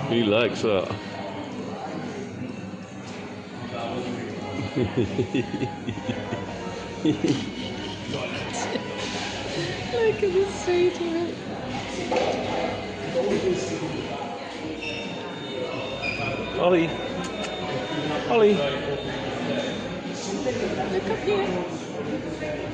He likes that. Look at the sweet one. Ollie. Ollie. Look up here.